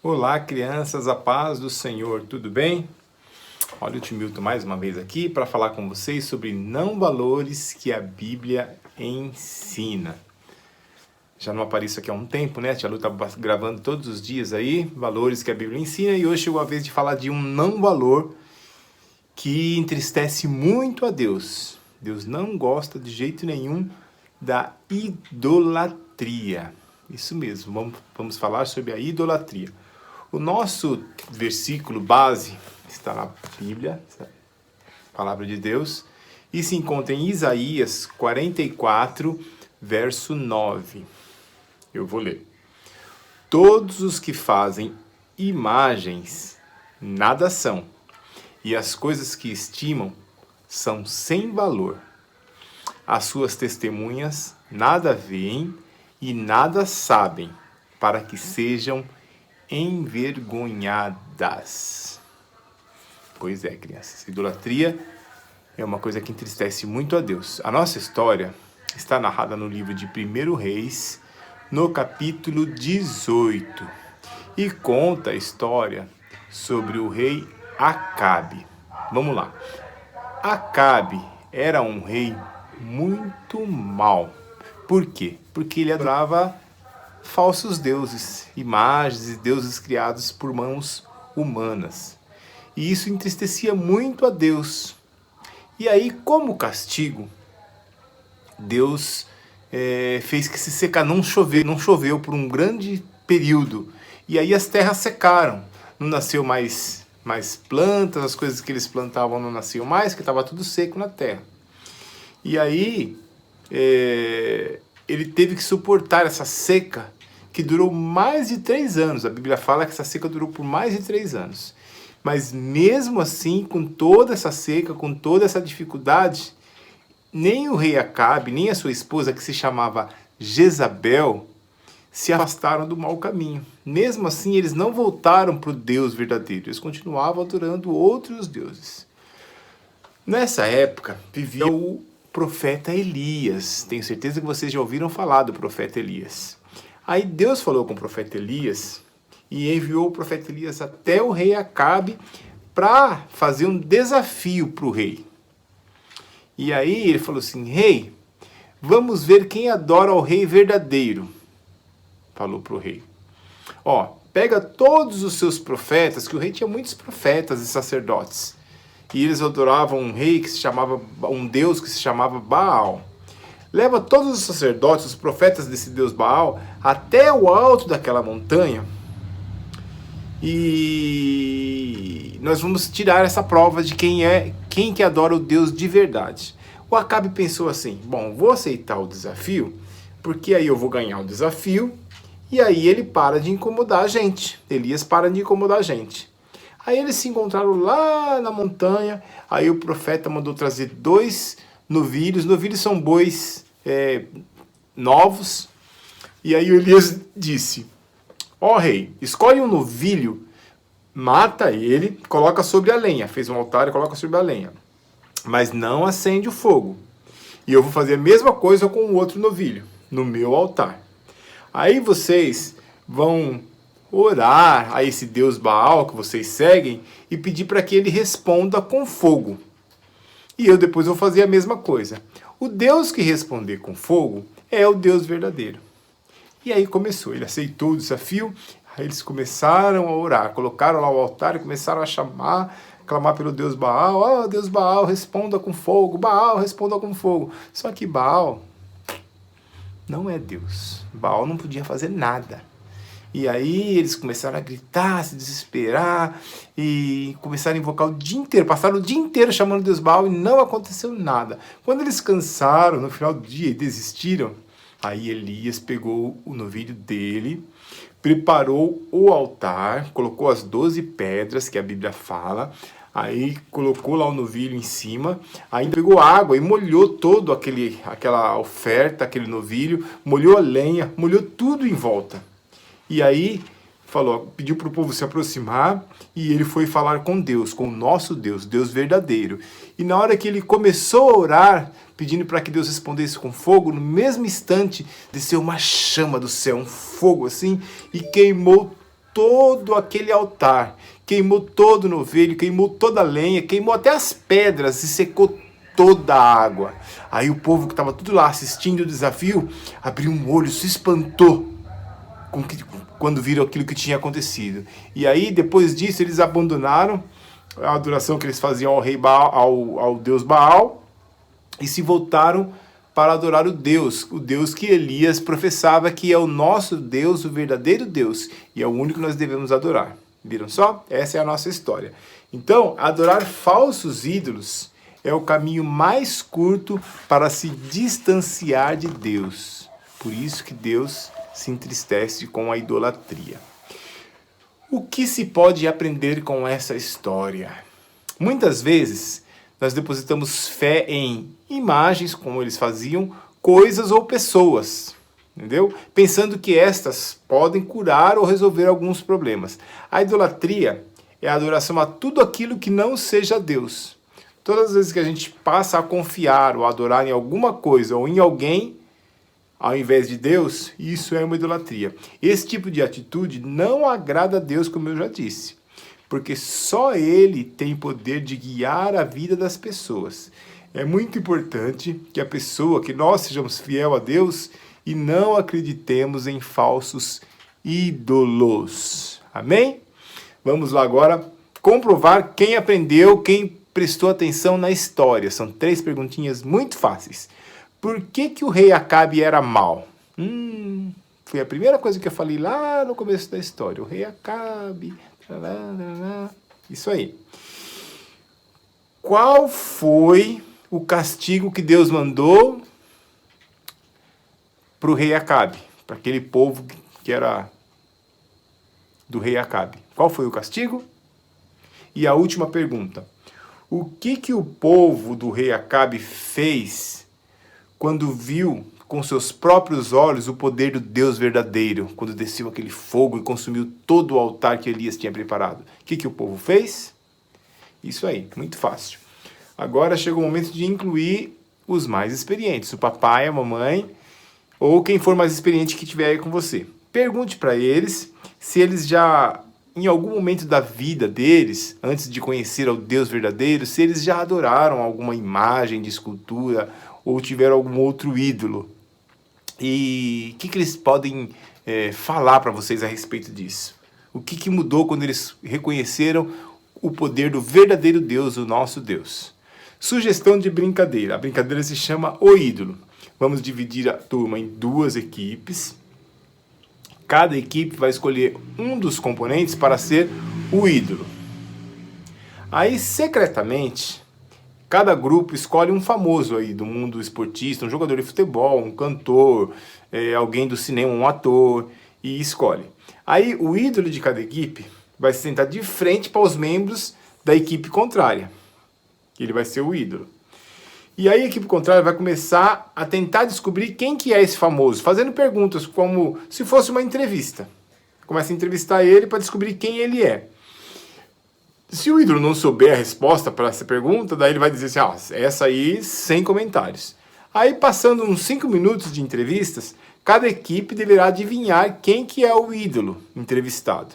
Olá, crianças, a paz do Senhor, tudo bem? Olha o tio Milton mais uma vez aqui para falar com vocês sobre não valores que a Bíblia ensina. Já não apareço aqui há um tempo, né? A tia Lu tá gravando todos os dias aí, valores que a Bíblia ensina, e hoje chegou a vez de falar de um não valor que entristece muito a Deus. Deus não gosta de jeito nenhum da idolatria. Isso mesmo, vamos falar sobre a idolatria. O nosso versículo base está na Bíblia, Palavra de Deus, e se encontra em Isaías 44, verso 9. Eu vou ler. Todos os que fazem imagens nada são, e as coisas que estimam são sem valor. As suas testemunhas nada veem e nada sabem, para que sejam envergonhadas. Pois é, crianças, idolatria é uma coisa que entristece muito a Deus. A nossa história está narrada no livro de 1 Reis, no capítulo 18, e conta a história sobre o rei Acabe. Vamos lá. Acabe era um rei muito mau. Por quê? Porque ele adorava falsos deuses, imagens e deuses criados por mãos humanas. E isso entristecia muito a Deus. E aí, como castigo, Deus fez que se secar, não choveu por um grande período. E aí as terras secaram, não nasceu mais plantas, as coisas que eles plantavam não nasciam mais, porque estava tudo seco na terra. E aí ele teve que suportar essa seca que durou mais de 3 anos. A Bíblia fala que essa seca durou por mais de 3 anos. Mas mesmo assim, com toda essa seca, com toda essa dificuldade, nem o rei Acabe, nem a sua esposa, que se chamava Jezabel, se afastaram do mau caminho. Mesmo assim, eles não voltaram para o Deus verdadeiro. Eles continuavam adorando outros deuses. Nessa época, vivia o profeta Elias. Tenho certeza que vocês já ouviram falar do profeta Elias. Aí Deus falou com o profeta Elias e enviou o profeta Elias até o rei Acabe para fazer um desafio para o rei. E aí ele falou assim: rei, vamos ver quem adora ao rei verdadeiro. Falou para o rei. Ó, pega todos os seus profetas, que o rei tinha muitos profetas e sacerdotes. E eles adoravam um rei que se chamava, um deus que se chamava Baal. Leva todos os sacerdotes, os profetas desse deus Baal, até o alto daquela montanha. E nós vamos tirar essa prova de quem que adora o Deus de verdade. O Acabe pensou assim: bom, vou aceitar o desafio, porque aí eu vou ganhar o desafio, e aí ele para de incomodar a gente. Elias para de incomodar a gente. Aí eles se encontraram lá na montanha, aí o profeta mandou trazer 2 novilhos. Novilhos são bois novos. E aí Elias disse: ó rei, escolhe um novilho, mata ele, coloca sobre a lenha. Fez um altar e coloca sobre a lenha. Mas não acende o fogo. E eu vou fazer a mesma coisa com o outro novilho, no meu altar. Aí vocês vão orar a esse Deus Baal que vocês seguem e pedir para que ele responda com fogo. E eu depois vou fazer a mesma coisa. O Deus que responder com fogo é o Deus verdadeiro. E aí começou, ele aceitou o desafio, aí eles começaram a orar, colocaram lá o altar e começaram a clamar pelo Deus Baal. Ó, Deus Baal, responda com fogo, Baal, responda com fogo. Só que Baal não é Deus. Baal não podia fazer nada. E aí eles começaram a gritar, a se desesperar e começaram a invocar o dia inteiro. Passaram o dia inteiro chamando Deus Baal e não aconteceu nada. Quando eles cansaram no final do dia e desistiram, aí Elias pegou o novilho dele, preparou o altar, colocou as 12 pedras que a Bíblia fala, aí colocou lá o novilho em cima, ainda pegou água e molhou todo aquela oferta, aquele novilho, molhou a lenha, molhou tudo em volta. E aí pediu para o povo se aproximar e ele foi falar com Deus, com o nosso Deus, Deus verdadeiro. E na hora que ele começou a orar, pedindo para que Deus respondesse com fogo, no mesmo instante desceu uma chama do céu, um fogo assim, e queimou todo aquele altar, queimou todo o novelho, queimou toda a lenha, queimou até as pedras e secou toda a água. Aí o povo que estava tudo lá assistindo o desafio, abriu um olho, se espantou quando viram aquilo que tinha acontecido. E aí, depois disso, eles abandonaram a adoração que eles faziam ao rei Baal, ao deus Baal, e se voltaram para adorar o Deus que Elias professava que é o nosso Deus, o verdadeiro Deus, e é o único que nós devemos adorar. Viram só? Essa é a nossa história. Então, adorar falsos ídolos é o caminho mais curto para se distanciar de Deus. Por isso que Deus se entristece com a idolatria. O que se pode aprender com essa história? Muitas vezes, nós depositamos fé em imagens, como eles faziam, coisas ou pessoas, entendeu? Pensando que estas podem curar ou resolver alguns problemas. A idolatria é a adoração a tudo aquilo que não seja Deus. Todas as vezes que a gente passa a confiar ou adorar em alguma coisa ou em alguém, ao invés de Deus, isso é uma idolatria. Esse tipo de atitude não agrada a Deus, como eu já disse, porque só Ele tem poder de guiar a vida das pessoas. É muito importante que nós sejamos fiel a Deus e não acreditemos em falsos ídolos. Amém? Vamos lá agora comprovar quem aprendeu, quem prestou atenção na história. São 3 perguntinhas muito fáceis. Por que o rei Acabe era mau? Foi a primeira coisa que eu falei lá no começo da história. O rei Acabe. Isso aí. Qual foi o castigo que Deus mandou para o rei Acabe? Para aquele povo que era do rei Acabe. Qual foi o castigo? E a última pergunta. O que o povo do rei Acabe fez quando viu com seus próprios olhos o poder do Deus verdadeiro, quando desceu aquele fogo e consumiu todo o altar que Elias tinha preparado? O que o povo fez? Isso aí, muito fácil. Agora chegou o momento de incluir os mais experientes, o papai, a mamãe, ou quem for mais experiente que estiver aí com você. Pergunte para eles se eles já, em algum momento da vida deles, antes de conhecer ao Deus verdadeiro, se eles já adoraram alguma imagem de escultura ou tiveram algum outro ídolo. E o que eles podem falar para vocês a respeito disso? O que mudou quando eles reconheceram o poder do verdadeiro Deus, o nosso Deus? Sugestão de brincadeira. A brincadeira se chama O Ídolo. Vamos dividir a turma em 2 equipes. Cada equipe vai escolher um dos componentes para ser o ídolo. Aí, secretamente, cada grupo escolhe um famoso aí do mundo esportista, um jogador de futebol, um cantor, alguém do cinema, um ator, e escolhe. Aí o ídolo de cada equipe vai se sentar de frente para os membros da equipe contrária. Ele vai ser o ídolo. E aí a equipe contrária vai começar a tentar descobrir quem que é esse famoso, fazendo perguntas como se fosse uma entrevista. Começa a entrevistar ele para descobrir quem ele é. Se o ídolo não souber a resposta para essa pergunta, daí ele vai dizer assim, essa aí sem comentários. Aí, passando uns 5 minutos de entrevistas, cada equipe deverá adivinhar quem que é o ídolo entrevistado.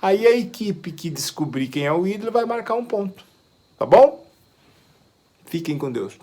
Aí a equipe que descobrir quem é o ídolo vai marcar um ponto. Tá bom? Fiquem com Deus.